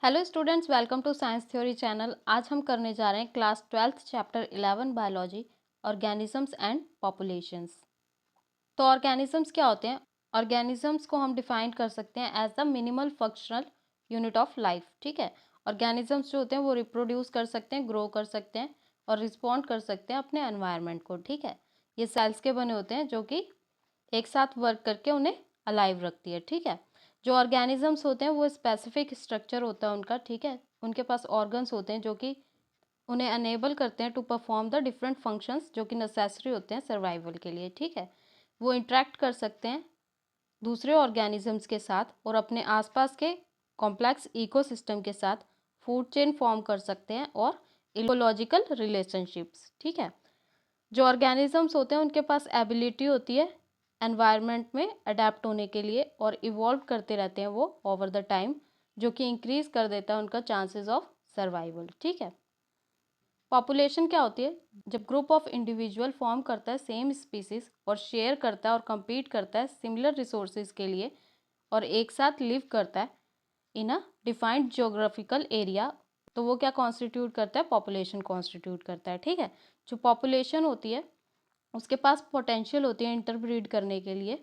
Hello students, welcome to science theory channel. आज हम करने जा रहे हैं class 12th chapter 11 biology, organisms and populations. तो ऑर्गेनिजम्स क्या होते हैं? ऑर्गेनिजम्स को हम डिफाइन कर सकते हैं as the minimal functional unit of life. ठीक है, ऑर्गेनिजम्स जो होते हैं वो रिप्रोड्यूस कर सकते हैं, ग्रो कर सकते हैं और रिस्पॉन्ड कर सकते हैं अपने एनवायरनमेंट को। ठीक है, ये सेल्स के बने होते हैं जो कि एक साथ वर्क करके उन्हें अलाइव रखती है। ठीक है, जो ऑर्गेनिजम्स होते हैं वो स्पेसिफिक स्ट्रक्चर होता है उनका। ठीक है, उनके पास ऑर्गन्स होते हैं जो कि उन्हें अनेबल करते हैं to perform the different functions जो कि नेसेसरी होते हैं सर्वाइवल के लिए। ठीक है, वो इंटरेक्ट कर सकते हैं दूसरे ऑर्गेनिजम्स के साथ और अपने आसपास के कॉम्प्लेक्स इकोसिस्टम के साथ फूड चेन फॉर्म कर सकते हैं और इकोलॉजिकल रिलेशनशिप्स। ठीक है, जो ऑर्गेनिजम्स होते हैं उनके पास एबिलिटी होती है एनवायरनमेंट में अडेप्ट होने के लिए और इवॉल्व करते रहते हैं वो ओवर द टाइम, जो कि इंक्रीज कर देता है उनका चांसेस ऑफ सर्वाइवल। ठीक है, पॉपुलेशन क्या होती है? जब ग्रुप ऑफ इंडिविजुअल फॉर्म करता है सेम स्पीसीज और शेयर करता है और compete करता है सिमिलर रिसोर्सेज के लिए और एक साथ लिव करता है इन अ डिफाइंड जियोग्राफिकल एरिया, तो वो क्या कॉन्स्टिट्यूट करता है? पॉपुलेशन कॉन्स्टिट्यूट करता है। ठीक है, जो पॉपुलेशन होती है उसके पास पोटेंशियल होती है इंटरब्रीड करने के लिए।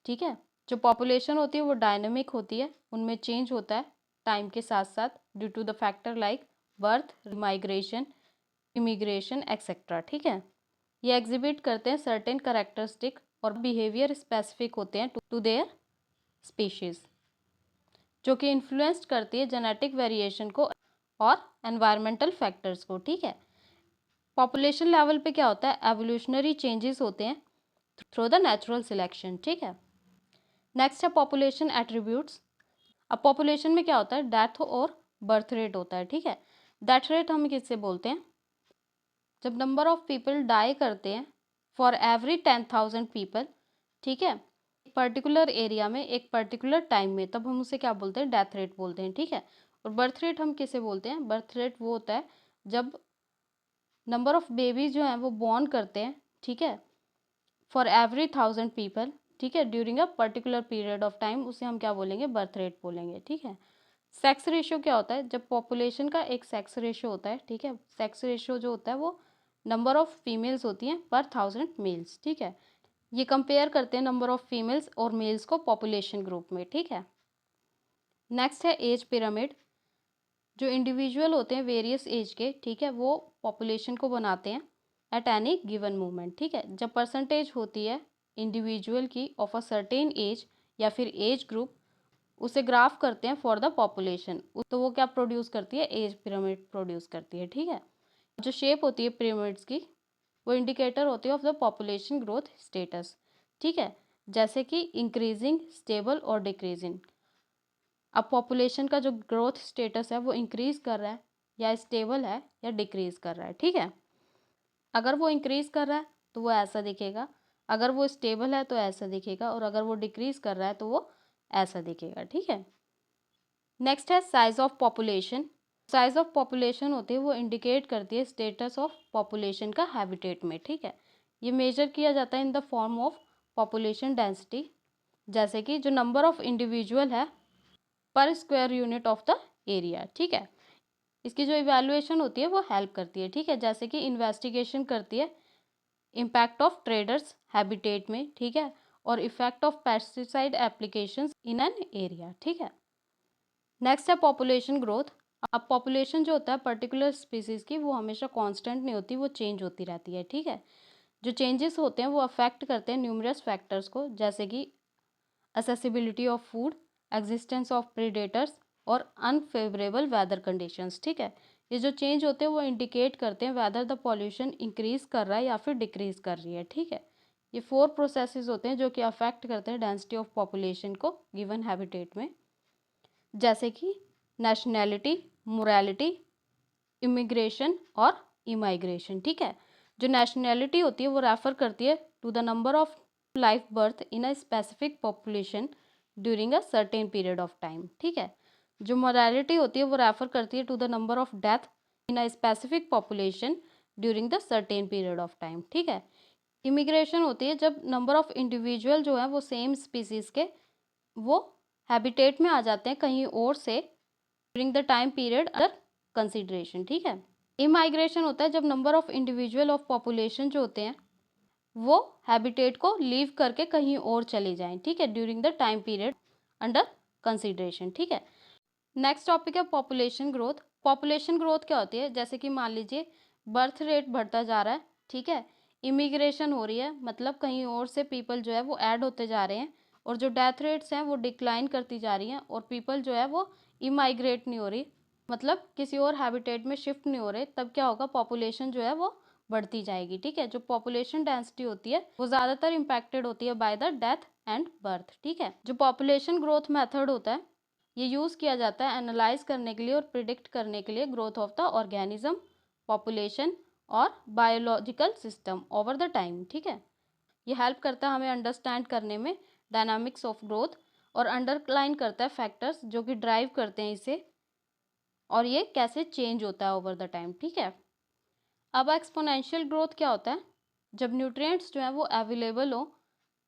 ठीक है, जो पॉपुलेशन होती है वो डायनेमिक होती है, उनमें चेंज होता है टाइम के साथ साथ due to the factor like birth, migration, immigration etcetera. ठीक है, ये एग्जिबिट करते हैं सर्टेन करेक्टरिस्टिक और बिहेवियर स्पेसिफिक होते हैं टू देयर स्पीशीज, जो कि इन्फ्लुएंस्ड करती है जेनेटिक वेरिएशन को और एनवायरमेंटल फैक्टर्स को। ठीक है, पॉपुलेशन लेवल पे क्या होता है? एवोल्यूशनरी चेंजेस होते हैं थ्रू द नेचुरल सिलेक्शन। ठीक है, नेक्स्ट है पॉपुलेशन एट्रीब्यूट्स। अब पॉपुलेशन में क्या होता है? डेथ और बर्थ रेट होता है। ठीक है, डेथ रेट हम किससे बोलते हैं? जब नंबर ऑफ पीपल डाई करते हैं फॉर एवरी 10,000 पीपल, ठीक है, पर्टिकुलर एरिया में एक पर्टिकुलर टाइम में, तब हम उसे क्या बोलते हैं? डेथ रेट बोलते हैं। ठीक है, और बर्थ रेट हम किसे बोलते हैं? बर्थ रेट वो होता है जब नंबर ऑफ बेबीज जो हैं वो बॉर्न करते हैं, ठीक है, फॉर एवरी 1,000 पीपल, ठीक है, during a particular period of time, उसे हम क्या बोलेंगे? बर्थ रेट बोलेंगे। ठीक है, सेक्स रेशियो क्या होता है? जब पॉपुलेशन का एक सेक्स रेशियो होता है। ठीक है, सेक्स रेशियो जो होता है वो नंबर ऑफ फीमेल्स होती हैं पर 1,000 मेल्स। ठीक है, ये कंपेयर करते हैं नंबर ऑफ फीमेल्स और मेल्स को पॉपुलेशन ग्रुप में। ठीक है, नेक्स्ट है एज पिरामिड। जो इंडिविजुअल होते हैं वेरियस एज के, ठीक है, वो पॉपुलेशन को बनाते हैं एट एनी गिवन मोमेंट। ठीक है, जब परसेंटेज होती है इंडिविजुअल की ऑफ अ सर्टेन एज या फिर एज ग्रुप, उसे ग्राफ करते हैं फॉर द पॉपुलेशन, तो वो क्या प्रोड्यूस करती है? एज पिरामिड प्रोड्यूस करती है। ठीक है, जो शेप होती है पिरामिड्स की वो इंडिकेटर होती है of the population growth status. ठीक है, जैसे कि इंक्रीजिंग, स्टेबल और डिक्रीजिंग। अब पॉपुलेशन का जो ग्रोथ स्टेटस है वो इंक्रीज कर रहा है या स्टेबल है या डिक्रीज कर रहा है। ठीक है, अगर वो इंक्रीज कर रहा है तो वो ऐसा दिखेगा, अगर वो स्टेबल है तो ऐसा दिखेगा, और अगर वो डिक्रीज कर रहा है तो वो ऐसा दिखेगा। ठीक है, नेक्स्ट है size of population. Size of population होती है वो इंडिकेट करती है स्टेटस ऑफ पॉपुलेशन का हैबिटेट में। ठीक है, ये मेजर किया जाता है in the form of population density, जैसे कि जो नंबर ऑफ इंडिविजुअल है पर square unit of the area. ठीक है, इसकी जो इवैल्यूएशन होती है वो हेल्प करती है। ठीक है, जैसे कि इन्वेस्टिगेशन करती है इम्पैक्ट ऑफ ट्रेडर्स हैबिटेट में, ठीक है, और effect of pesticide applications in an area. ठीक है, नेक्स्ट है पॉपुलेशन ग्रोथ। अब पॉपुलेशन जो होता है पर्टिकुलर स्पीसीज की वो हमेशा कांस्टेंट नहीं होती, वो चेंज होती रहती है। ठीक है, जो चेंजेस होते हैं वो अफेक्ट करते हैं न्यूमरस फैक्टर्स को, जैसे कि accessibility of food, existence of predators और अनफेवरेबल वेदर कंडीशंस। ठीक है, ये जो चेंज होते हैं वो इंडिकेट करते हैं वेदर द पॉल्यूशन इंक्रीज कर रहा है या फिर डिक्रीज कर रही है। ठीक है, ये 4 प्रोसेसेस होते हैं जो कि अफेक्ट करते हैं डेंसिटी ऑफ पॉपुलेशन को गिवन हैबिटेट में, जैसे कि नेशनैलिटी, मोरालिटी, इमिग्रेशन और इमाइग्रेशन। ठीक है, जो नेशनैलिटी होती है वो रेफर करती है to the number of life birth in a specific population during a certain period of time. ठीक है, जो मोरालिटी होती है वो रेफर करती है to the number of death in a specific population during the certain period of time. ठीक है, इमिग्रेशन होती है जब नंबर ऑफ इंडिविजुअल जो है वो सेम स्पीसीज के वो हैबिटेट में आ जाते हैं कहीं और से during the time period under consideration, ठीक है। इमाइग्रेशन होता है जब number of individual of population जो होते हैं वो हैबिटेट को लीव करके कहीं और चले जाएं, ठीक है, during the time period under consideration, ठीक है। नेक्स्ट टॉपिक है पॉपुलेशन ग्रोथ। पॉपुलेशन ग्रोथ क्या होती है, जैसे कि मान लीजिए बर्थ रेट बढ़ता जा रहा है, ठीक है, इमिग्रेशन हो रही है, मतलब कहीं और से पीपल जो है वो ऐड होते जा रहे हैं, और जो डेथ रेट्स हैं वो डिक्लाइन करती जा रही हैं, और पीपल जो है वो इमाइग्रेट नहीं हो रही, मतलब किसी और हैबिटेट में शिफ्ट नहीं हो रहे, तब क्या होगा, पॉपुलेशन जो है वो बढ़ती जाएगी, ठीक है। जो पॉपुलेशन डेंसिटी होती है वो ज़्यादातर इम्पैक्टेड होती है by the death and birth, ठीक है। जो पॉपुलेशन ग्रोथ मेथड होता है ये यूज़ किया जाता है एनालाइज करने के लिए और प्रिडिक्ट करने के लिए growth of the organism, population और biological system over the time, ठीक है। ये हेल्प करता है हमें अंडरस्टैंड करने में डायनामिक्स ऑफ ग्रोथ, और अंडरलाइन करता है फैक्टर्स जो कि ड्राइव करते हैं इसे, और ये कैसे चेंज होता है ओवर द टाइम, ठीक है। अब एक्सपोनेंशियल ग्रोथ क्या होता है, जब न्यूट्रिएंट्स जो हैं वो अवेलेबल हो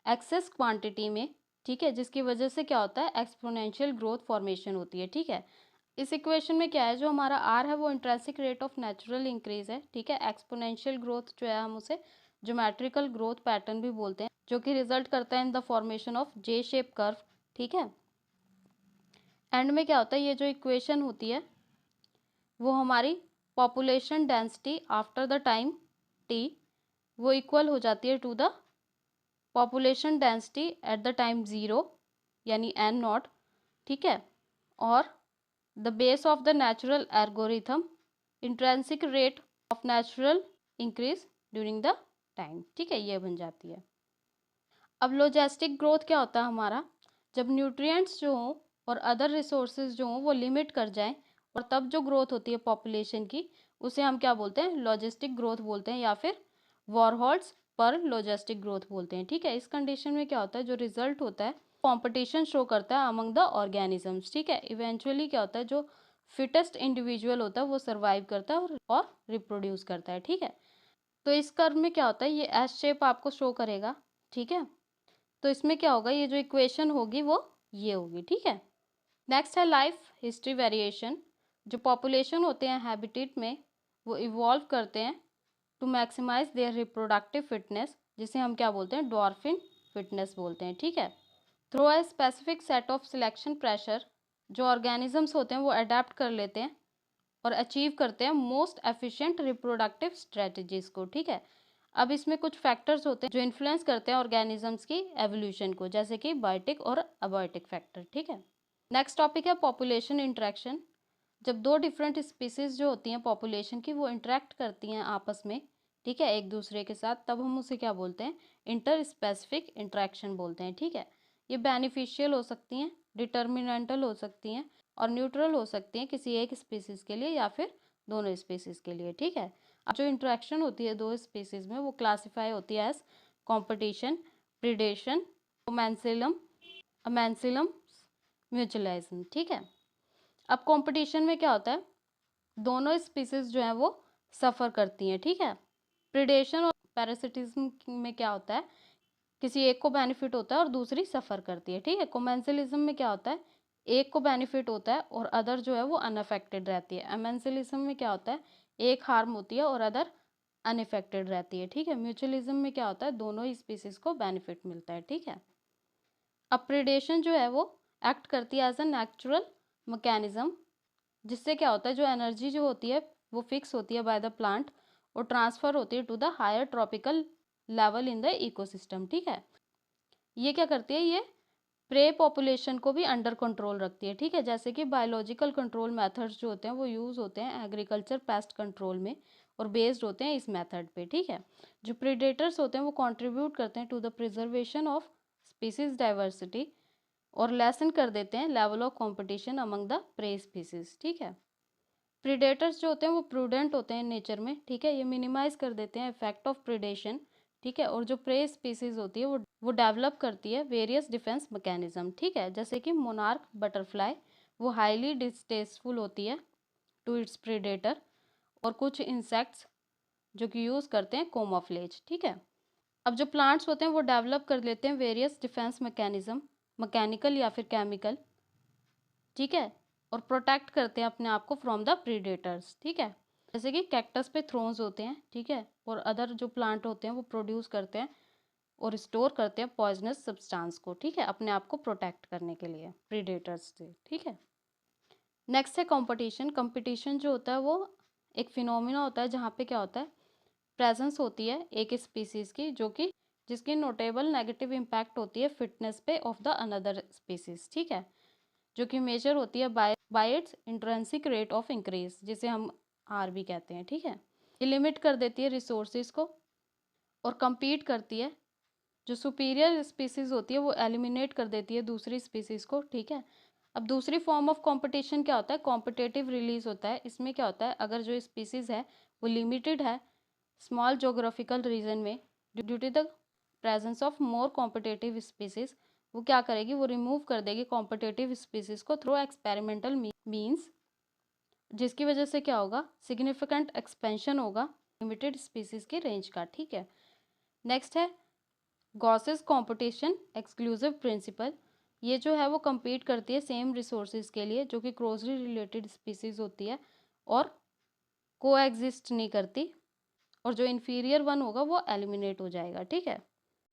एक्सेस क्वांटिटी में, ठीक है, जिसकी वजह से क्या होता है, एक्सपोनेंशियल ग्रोथ फॉर्मेशन होती है, ठीक है। इस इक्वेशन में क्या है, जो हमारा आर है वो intrinsic rate of natural increase है, ठीक है। एक्सपोनेंशियल ग्रोथ जो है हम उसे ज्योमेट्रिकल ग्रोथ पैटर्न भी बोलते हैं, जो कि रिजल्ट करता है in the formation of J shape curve, ठीक है। एंड में क्या होता है, ये जो इक्वेशन होती है वो हमारी population density after the time T वो इक्वल हो जाती है to the population density at the time zero यानी एन नॉट, ठीक है, और the base of the natural algorithm intrinsic rate of natural increase during the time, ठीक है, ये बन जाती है। अब लॉजिस्टिक ग्रोथ क्या होता है हमारा, जब न्यूट्रिएंट्स जो हों और अदर रिसोर्सेज जो हों वो लिमिट कर जाएं, और तब जो ग्रोथ होती है पॉपुलेशन की उसे हम क्या बोलते हैं, लॉजिस्टिक ग्रोथ बोलते हैं, या फिर वॉरहॉल्स पर लॉजिस्टिक ग्रोथ बोलते हैं, ठीक है। इस कंडीशन में क्या होता है, जो रिजल्ट होता है कंपटीशन शो करता है अमंग द ऑर्गेनिजम्स, ठीक है। इवेंचुअली क्या होता है, जो फिटेस्ट इंडिविजुअल होता है वो सर्वाइव करता है और रिप्रोड्यूस करता है, ठीक है। तो इस कर्व में क्या होता है, ये एस शेप आपको शो करेगा, ठीक है। तो इसमें क्या होगा, ये जो इक्वेशन होगी वो ये होगी, ठीक है। नेक्स्ट है लाइफ हिस्ट्री वेरिएशन। जो पॉपुलेशन होते हैं हैबिटेट में वो इवॉल्व करते हैं to maximise their reproductive fitness, जिसे हम क्या बोलते हैं, डॉर्फिन फिटनेस बोलते हैं, ठीक है। Through a specific set of selection pressure, जो ऑर्गेनिजम्स होते हैं वो अडेप्ट कर लेते हैं और अचीव करते हैं मोस्ट एफिशिएंट रिप्रोडक्टिव स्ट्रेटजीज को, ठीक है। अब इसमें कुछ फैक्टर्स होते हैं जो इन्फ्लुएंस करते हैं ऑर्गेनिजम्स की एवोल्यूशन को, जैसे कि बायोटिक और अबायोटिक फैक्टर, ठीक है। नेक्स्ट टॉपिक है पॉपुलेशन इंटरेक्शन। जब दो डिफरेंट स्पीसीज जो होती हैं पॉपुलेशन की वो इंटरेक्ट करती हैं आपस में, ठीक है, एक दूसरे के साथ, तब हम उसे क्या बोलते हैं, इंटर स्पेसिफिक इंटरेक्शन बोलते हैं, ठीक है। ये बेनिफिशियल हो सकती हैं, डिटर्मिनेंटल हो सकती हैं और न्यूट्रल हो सकती हैं किसी एक स्पीसीज के लिए या फिर दोनों स्पीसीज के लिए, ठीक है। अब जो इंटरेक्शन होती है दो स्पीसीज में वो क्लासीफाई होती है एज कॉम्पिटिशन, प्रिडेशन, ओमेंसिलम, अमेंसिलम, म्यूचुअलिज्म, ठीक है। अब कंपटीशन में क्या होता है, दोनों स्पीसीज जो है वो सफ़र करती हैं, ठीक है। प्रिडेशन और पैरासिटिज्म में क्या होता है, किसी एक को बेनिफिट होता है और दूसरी सफ़र करती है, ठीक है। कोमेंसलिज्म में क्या होता है, एक को बेनिफिट होता है और अदर जो है वो अनअफेक्टेड रहती है। अमेंसलिज्म में क्या होता है, एक हार्म होती है और अदर अनअफेक्टेड रहती है, ठीक है। म्यूचुअलिज्म में क्या होता है, दोनों ही स्पीसीज को बेनिफिट मिलता है, ठीक है। अब प्रिडेशन जो है वो एक्ट करती है एज अ नेचुरल मैकेनिज्म, जिससे क्या होता है, जो एनर्जी जो होती है वो फिक्स होती है बाय द प्लांट और ट्रांसफ़र होती है to the higher tropical level in the ecosystem, ठीक है। ये क्या करती है, ये प्रे पॉपुलेशन को भी अंडर कंट्रोल रखती है, ठीक है। जैसे कि बायोलॉजिकल कंट्रोल मेथड्स जो होते हैं वो यूज़ होते हैं एग्रीकल्चर पेस्ट कंट्रोल में और बेस्ड होते हैं इस मेथड पे, ठीक है। जो प्रीडेटर्स होते हैं वो कंट्रीब्यूट करते हैं to the preservation of species diversity और लेसन कर देते हैं level of competition among the prey species, ठीक है। प्रीडेटर्स जो होते हैं वो प्रूडेंट होते हैं नेचर में, ठीक है, ये मिनिमाइज कर देते हैं इफेक्ट ऑफ प्रिडेशन, ठीक है। और जो प्रे स्पीसीज होती है वो डेवलप करती है वेरियस डिफेंस मैकेनिज्म, ठीक है। जैसे कि मोनार्क बटरफ्लाई वो हाईली डिस्टेस्टफुल होती है टू इट्स प्रीडेटर, और कुछ इंसेक्ट्स जो कि यूज़ करते हैं कोमोफ्लेज, ठीक है। अब जो प्लांट्स होते हैं वो डेवलप कर लेते हैं वेरियस डिफेंस मैकेनिज्म, मैकेनिकल या फिर केमिकल, ठीक है। और प्रोटेक्ट करते हैं अपने आप को फ्रॉम द प्रीडेटर्स, ठीक है। जैसे कि कैक्टस पे थ्रोन्स होते हैं, ठीक है, और अदर जो प्लांट होते हैं वो प्रोड्यूस करते हैं और स्टोर करते हैं पॉइजनस सब्सटेंस को, ठीक है, अपने आप को प्रोटेक्ट करने के लिए प्रीडेटर्स से, ठीक है। नेक्स्ट है कंपटीशन। कंपटीशन जो होता है वो एक फिनोमिना होता है जहाँ पे क्या होता है, प्रेजेंस होती है एक स्पीसीज की जो कि जिसकी नोटेबल नेगेटिव इम्पैक्ट होती है फिटनेस पे ऑफ द अनदर स्पीसीज, ठीक है, जो कि मेजर होती है bye it's intrinsic rate of increase, जिसे हम आर भी कहते हैं, ठीक है। ये लिमिट कर देती है रिसोर्सेज को और compete करती है। जो सुपीरियर स्पीसीज होती है वो एलिमिनेट कर देती है दूसरी स्पीसीज को, ठीक है। अब दूसरी फॉर्म ऑफ कंपटीशन क्या होता है, कॉम्पिटेटिव रिलीज होता है। इसमें क्या होता है, अगर जो स्पीसीज है वो लिमिटेड है स्मॉल जोग्राफिकल रीजन में due to the presence of more competitive species, वो क्या करेगी, वो रिमूव कर देगी कॉम्पिटेटिव स्पीसीज को थ्रू एक्सपेरिमेंटल मीन्स, जिसकी वजह से क्या होगा, सिग्निफिकेंट एक्सपेंशन होगा लिमिटेड स्पीसीज के रेंज का, ठीक है। नेक्स्ट है गॉसेस कंपटीशन एक्सक्लूसिव प्रिंसिपल। ये जो है वो compete करती है सेम रिसोर्सेज के लिए जो कि क्लोजली रिलेटेड स्पीसीज होती है और को एग्जिस्ट नहीं करती, और जो इन्फीरियर वन होगा वो एलिमिनेट हो जाएगा, ठीक है।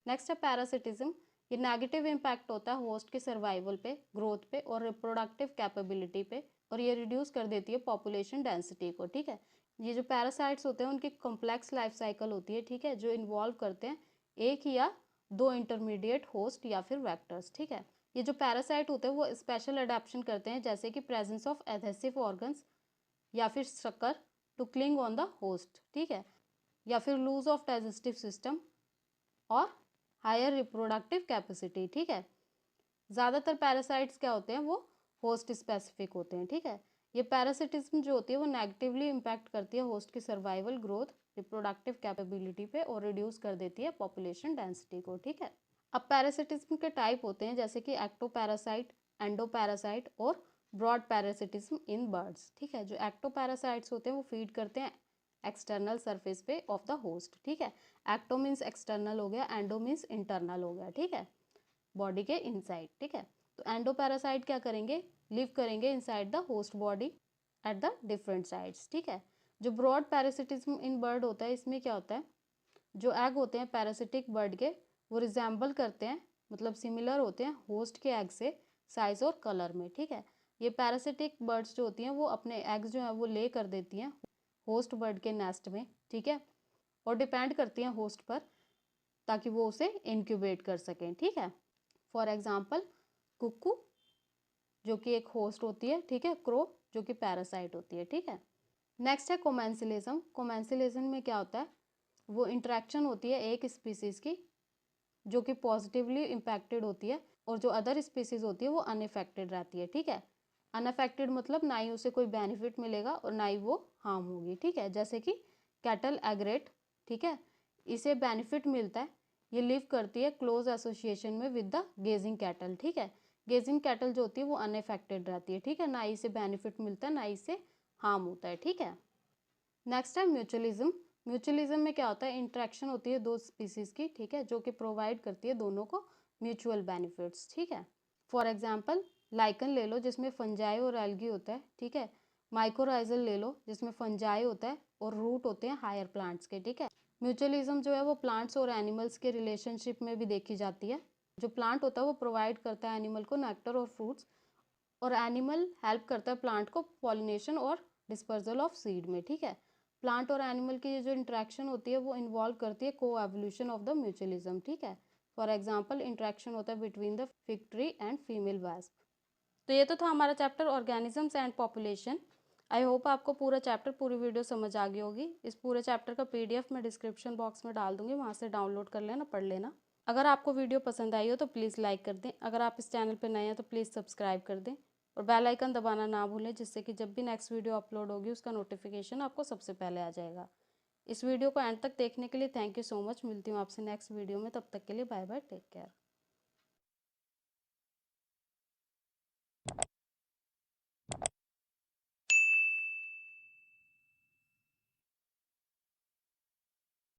नेक्स्ट है पैरासिटिज्म। ये नेगेटिव इम्पैक्ट होता है होस्ट के सर्वाइवल पे, ग्रोथ पे और रिप्रोडक्टिव कैपेबिलिटी पे, और ये रिड्यूस कर देती है पॉपुलेशन डेंसिटी को, ठीक है। ये जो पैरासाइट्स होते हैं उनकी कॉम्प्लेक्स लाइफ साइकिल होती है, ठीक है, जो इन्वॉल्व करते हैं एक या दो इंटरमीडिएट होस्ट या फिर वेक्टर्स, ठीक है। ये जो पैरासाइट होते हैं वो स्पेशल अडेप्शन करते हैं, जैसे कि प्रेजेंस ऑफ एडहेसिव ऑर्गन्स या फिर structure to cling on the host, ठीक है, या फिर लूज ऑफ डाइजेस्टिव सिस्टम और हायर रिप्रोडक्टिव कैपेसिटी, ठीक है। ज़्यादातर पैरासाइट्स क्या होते हैं वो होस्ट स्पेसिफिक होते हैं, ठीक है। ये पैरासिटिज्म जो होती है वो नेगेटिवली इम्पैक्ट करती है होस्ट की सर्वाइवल, ग्रोथ, रिप्रोडक्टिव कैपेबिलिटी पे और रिड्यूस कर देती है पॉपुलेशन डेंसिटी को, ठीक है। अब पैरासिटिज्म के टाइप होते हैं जैसे कि एक्टोपैरासाइट, एंडोपैरासाइट और ब्रॉड पैरासिटिज्म इन बर्ड्स, ठीक है। जो एक्टोपैरासाइट्स होते हैं वो फीड करते हैं एक्सटर्नल सरफेस पे ऑफ द होस्ट, ठीक है। एक्टो मीन्स एक्सटर्नल हो गया, एंडो मीन्स इंटरनल हो गया, ठीक है, बॉडी के इनसाइड, ठीक है। तो एंडोपैरासाइट क्या करेंगे, लिव करेंगे inside the host body at the different sides, ठीक है। जो ब्रॉड पैरासिटिज्म इन बर्ड होता है इसमें क्या होता है, जो एग होते हैं पैरासिटिक बर्ड के वो रिजेंबल करते हैं, मतलब सिमिलर होते हैं होस्ट के एग से साइज और कलर में, ठीक है। ये पैरासिटिक बर्ड्स जो होती हैं वो अपने एग्स जो है वो ले कर देती हैं होस्ट बर्ड के नेस्ट में, ठीक है, और डिपेंड करती हैं होस्ट पर ताकि वो उसे इंक्यूबेट कर सकें, ठीक है। फॉर एग्जांपल कुक्कू जो कि एक होस्ट होती है, ठीक है, क्रो जो कि पैरासाइट होती है, ठीक है। नेक्स्ट है कोमेंसिलिज्म। कोमेंसिलिज्म में क्या होता है, वो इंटरेक्शन होती है एक स्पीसीज की जो कि पॉजिटिवली इम्पैक्टेड होती है और जो अदर स्पीसीज होती है वो अनइफेक्टेड रहती है, ठीक है। अनअफेक्टेड मतलब ना ही उसे कोई बेनिफिट मिलेगा और ना ही वो हार्म होगी, ठीक है। जैसे कि कैटल एग्रेट, ठीक है, इसे बेनिफिट मिलता है, ये लिव करती है क्लोज एसोसिएशन में विद द गेजिंग कैटल, ठीक है। गेजिंग कैटल जो होती है वो अनइफेक्टेड रहती है, ठीक है, ना ही इसे बेनिफिट मिलता है ना ही इसे हार्म होता है, ठीक है। नेक्स्ट है म्यूचुअलिज्म। म्यूचुअलिज्म में क्या होता है, इंटरेक्शन होती है दो स्पीसीज की, ठीक है, जो कि प्रोवाइड करती है दोनों को म्यूचुअल बेनिफिट्स, ठीक है। फॉर एग्जांपल लाइकन ले लो जिसमें फंजाई और एल्गी होता है, ठीक है। माइकोराइजल ले लो जिसमें फंजाई होता है और रूट होते हैं हायर प्लांट्स के, ठीक है। म्यूचुअलिज्म जो है वो प्लांट्स और एनिमल्स के रिलेशनशिप में भी देखी जाती है। जो प्लांट होता है वो प्रोवाइड करता है एनिमल को नेक्टर और फ्रूट्स, और एनिमल हेल्प करता है प्लांट को पॉलिनेशन और डिस्पर्जल ऑफ सीड में, ठीक है। प्लांट और एनिमल की ये जो इंटरेक्शन होती है वो इन्वॉल्व करती है को एवोल्यूशन ऑफ द म्यूचुअलिज्म, ठीक है। फॉर एग्जांपल इंटरेक्शन होता है between the fig tree and female wasp. तो ये तो था हमारा chapter organisms and population. I hope आपको पूरा चैप्टर, पूरी वीडियो समझ आ गई होगी। इस पूरे चैप्टर का PDF मैं डिस्क्रिप्शन बॉक्स में डाल दूंगी, वहाँ से डाउनलोड कर लेना, पढ़ लेना। अगर आपको वीडियो पसंद आई हो तो प्लीज़ लाइक कर दें। अगर आप इस चैनल पर नए हैं तो प्लीज़ सब्सक्राइब कर दें और बेल आइकन दबाना ना भूलें, जिससे कि जब भी नेक्स्ट वीडियो अपलोड होगी उसका नोटिफिकेशन आपको सबसे पहले आ जाएगा। इस वीडियो को एंड तक देखने के लिए थैंक यू सो मच। मिलती हूँ आपसे नेक्स्ट वीडियो में, तब तक के लिए बाय बाय, टेक केयर।